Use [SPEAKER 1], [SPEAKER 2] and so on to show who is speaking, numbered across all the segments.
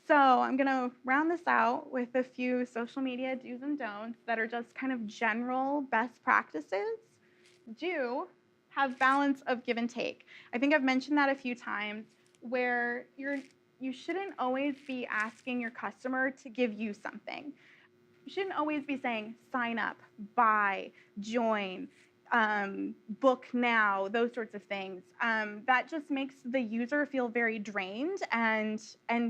[SPEAKER 1] So I'm going to round this out with a few social media do's and don'ts that are just kind of general best practices. Do have balance of give and take. I think I've mentioned that a few times where you shouldn't always be asking your customer to give you something. You shouldn't always be saying sign up, buy, join, book now, those sorts of things. That just makes the user feel very drained and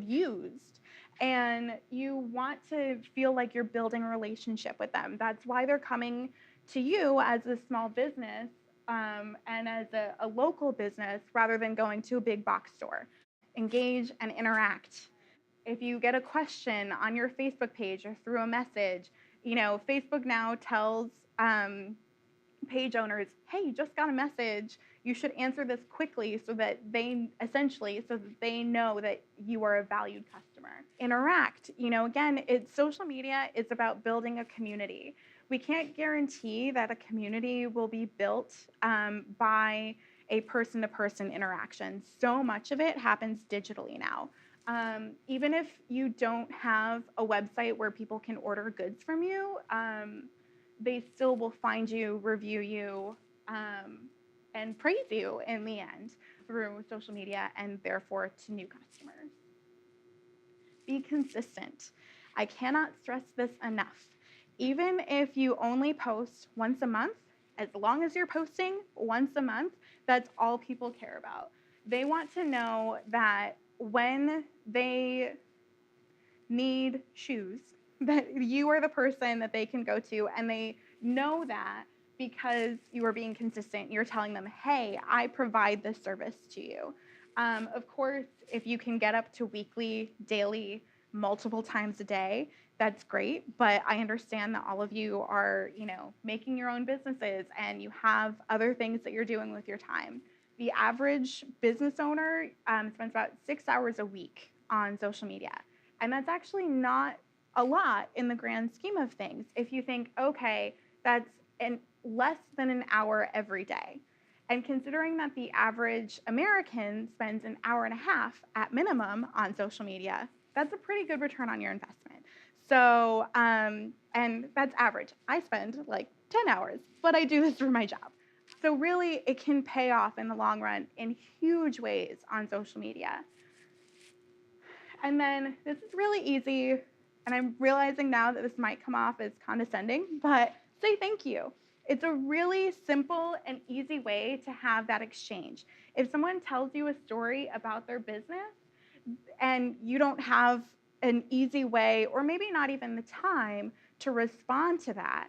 [SPEAKER 1] used. And you want to feel like you're building a relationship with them. That's why they're coming to you as a small business and as a local business rather than going to a big box store. Engage and interact. If you get a question on your Facebook page or through a message, Facebook now tells page owners, hey, you just got a message. You should answer this quickly so that they know that you are a valued customer. Interact. Again, social media is about building a community. We can't guarantee that a community will be built by a person-to-person interaction. So much of it happens digitally now. Even if you don't have a website where people can order goods from you, they still will find you, review you, and praise you in the end through social media and therefore to new customers. Be consistent. I cannot stress this enough. Even if you only post once a month, as long as you're posting once a month, that's all people care about. They want to know that when they need shoes, that you are the person that they can go to, and they know that because you are being consistent. You're telling them, hey, I provide this service to you. Of course, if you can get up to weekly, daily, multiple times a day, that's great. But I understand that all of you are, making your own businesses and you have other things that you're doing with your time. The average business owner spends about 6 hours a week on social media. And that's actually not a lot in the grand scheme of things. If you think, okay, that's less than an hour every day. And considering that the average American spends an hour and a half at minimum on social media, that's a pretty good return on your investment. So, and that's average. I spend like 10 hours, but I do this for my job. So really, it can pay off in the long run in huge ways on social media. And then this is really easy, and I'm realizing now that this might come off as condescending, but say thank you. It's a really simple and easy way to have that exchange. If someone tells you a story about their business and you don't have an easy way, or maybe not even the time to respond to that,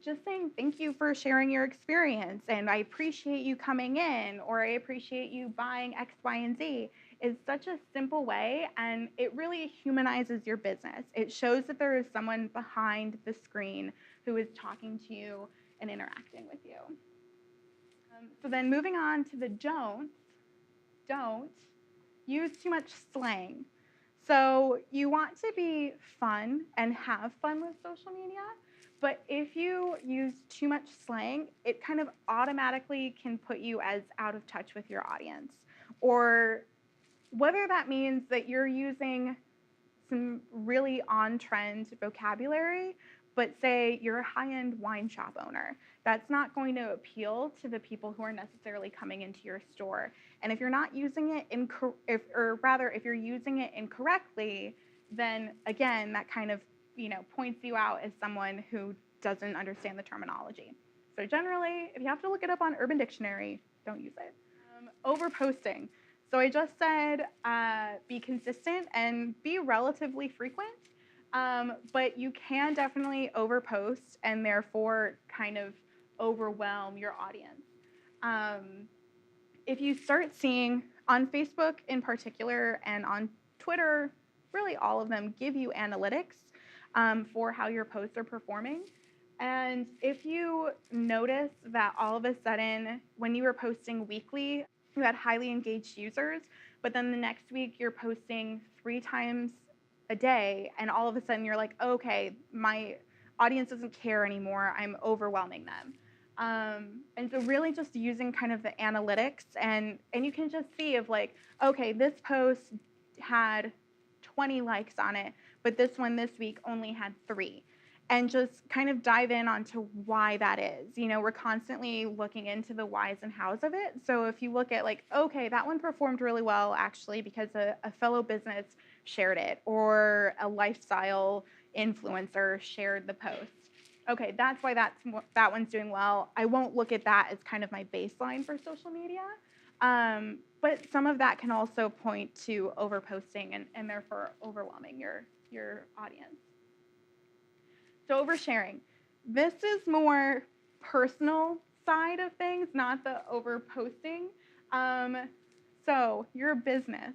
[SPEAKER 1] just saying thank you for sharing your experience, and I appreciate you coming in, or I appreciate you buying X, Y, and Z, is such a simple way, and it really humanizes your business. It shows that there is someone behind the screen who is talking to you and interacting with you. So then moving on to the don'ts, don't use too much slang. So you want to be fun and have fun with social media, but if you use too much slang, it kind of automatically can put you as out of touch with your audience. Or whether that means that you're using some really on-trend vocabulary, but say you're a high-end wine shop owner, that's not going to appeal to the people who are necessarily coming into your store. And if you're not using it if you're using it incorrectly, then again, that kind of points you out as someone who doesn't understand the terminology. So generally, if you have to look it up on Urban Dictionary, don't use it. Overposting. So I just said be consistent and be relatively frequent, but you can definitely overpost and therefore kind of overwhelm your audience. If you start seeing on Facebook in particular and on Twitter, really all of them give you analytics for how your posts are performing. And if you notice that all of a sudden when you were posting weekly, you had highly engaged users, but then the next week you're posting 3 times a day, and all of a sudden you're like, okay, my audience doesn't care anymore, I'm overwhelming them. And so really just using kind of the analytics, and you can just see of like, okay, this post had 20 likes on it, but this one this week only had 3. And just kind of dive in onto why that is. You know, we're constantly looking into the whys and hows of it. So if you look at like, okay, that one performed really well actually because a fellow business shared it, or a lifestyle influencer shared the post. Okay, that's why that one's doing well. I won't look at that as kind of my baseline for social media. But some of that can also point to overposting and therefore overwhelming your audience. So oversharing. This is more personal side of things, not the overposting. So your business.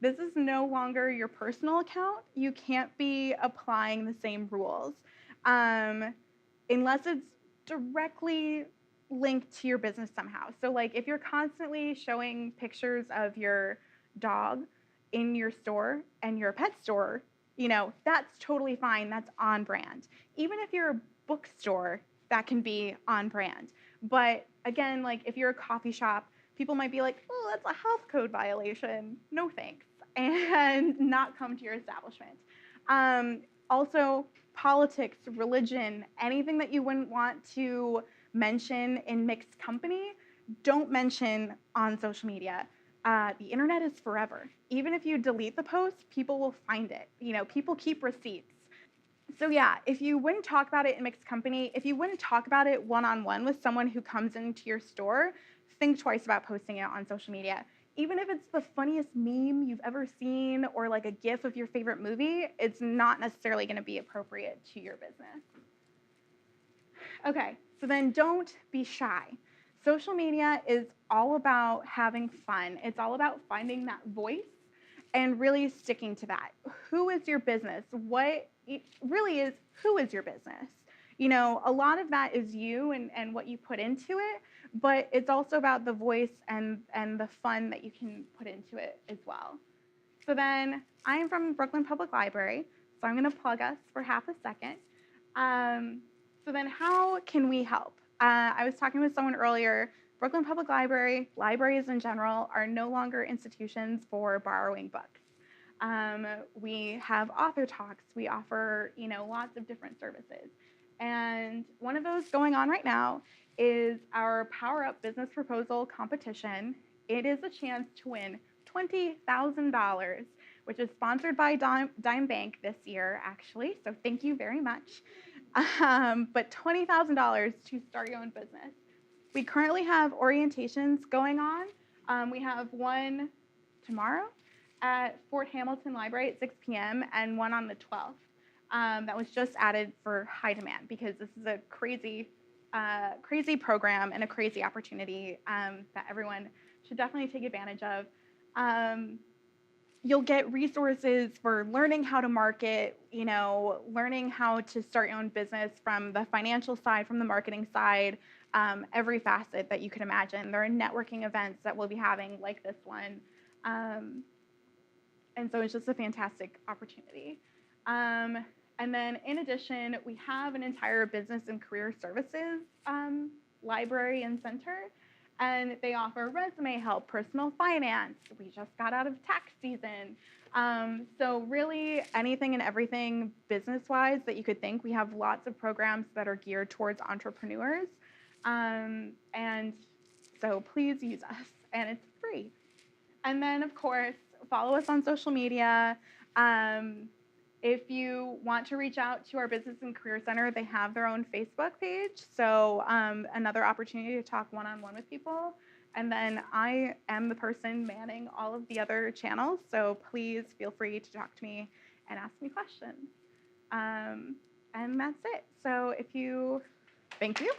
[SPEAKER 1] This is no longer your personal account. You can't be applying the same rules unless it's directly linked to your business somehow. So like if you're constantly showing pictures of your dog in your store and your pet store, you know, that's totally fine. That's on brand. Even if you're a bookstore, that can be on brand. But again, like if you're a coffee shop, people might be like, oh, that's a health code violation. No thanks. And not come to your establishment. Also, politics, religion, anything that you wouldn't want to mention in mixed company, don't mention on social media. The internet is forever. Even if you delete the post, people will find it. You know, people keep receipts. So yeah, if you wouldn't talk about it in mixed company, if you wouldn't talk about it one-on-one with someone who comes into your store, think twice about posting it on social media. Even if it's the funniest meme you've ever seen or like a GIF of your favorite movie, it's not necessarily going to be appropriate to your business. Okay, so then don't be shy. Social media is all about having fun. It's all about finding that voice and really sticking to that. Who is your business? What it really is, who is your business? You know, a lot of that is you and what you put into it, but it's also about the voice and the fun that you can put into it as well. So then I am from Brooklyn Public Library, so I'm going to plug us for half a second. So then how can we help? I was talking with someone earlier. Brooklyn Public Library, libraries in general, are no longer institutions for borrowing books. We have author talks. We offer, you know, lots of different services. And one of those going on right now is our Power Up Business Proposal competition. It is a chance to win $20,000, which is sponsored by Dime Bank this year, actually. So thank you very much. But $20,000 to start your own business. We currently have orientations going on. We have one tomorrow at Fort Hamilton Library at 6 p.m. and one on the 12th. That was just added for high demand because this is a crazy program and a crazy opportunity that everyone should definitely take advantage of. You'll get resources for learning how to market, you know, learning how to start your own business from the financial side, from the marketing side, every facet that you could imagine. There are networking events that we'll be having like this one. And so it's just a fantastic opportunity. And then in addition, we have an entire business and career services library and center. And they offer resume help, personal finance. We just got out of tax season. So really anything and everything business-wise that you could think. We have lots of programs that are geared towards entrepreneurs. And so please use us, and it's free. And then, of course, follow us on social media. If you want to reach out to our Business and Career Center, they have their own Facebook page. So another opportunity to talk one-on-one with people. And then I am the person manning all of the other channels. So please feel free to talk to me and ask me questions. And that's it. So thank you.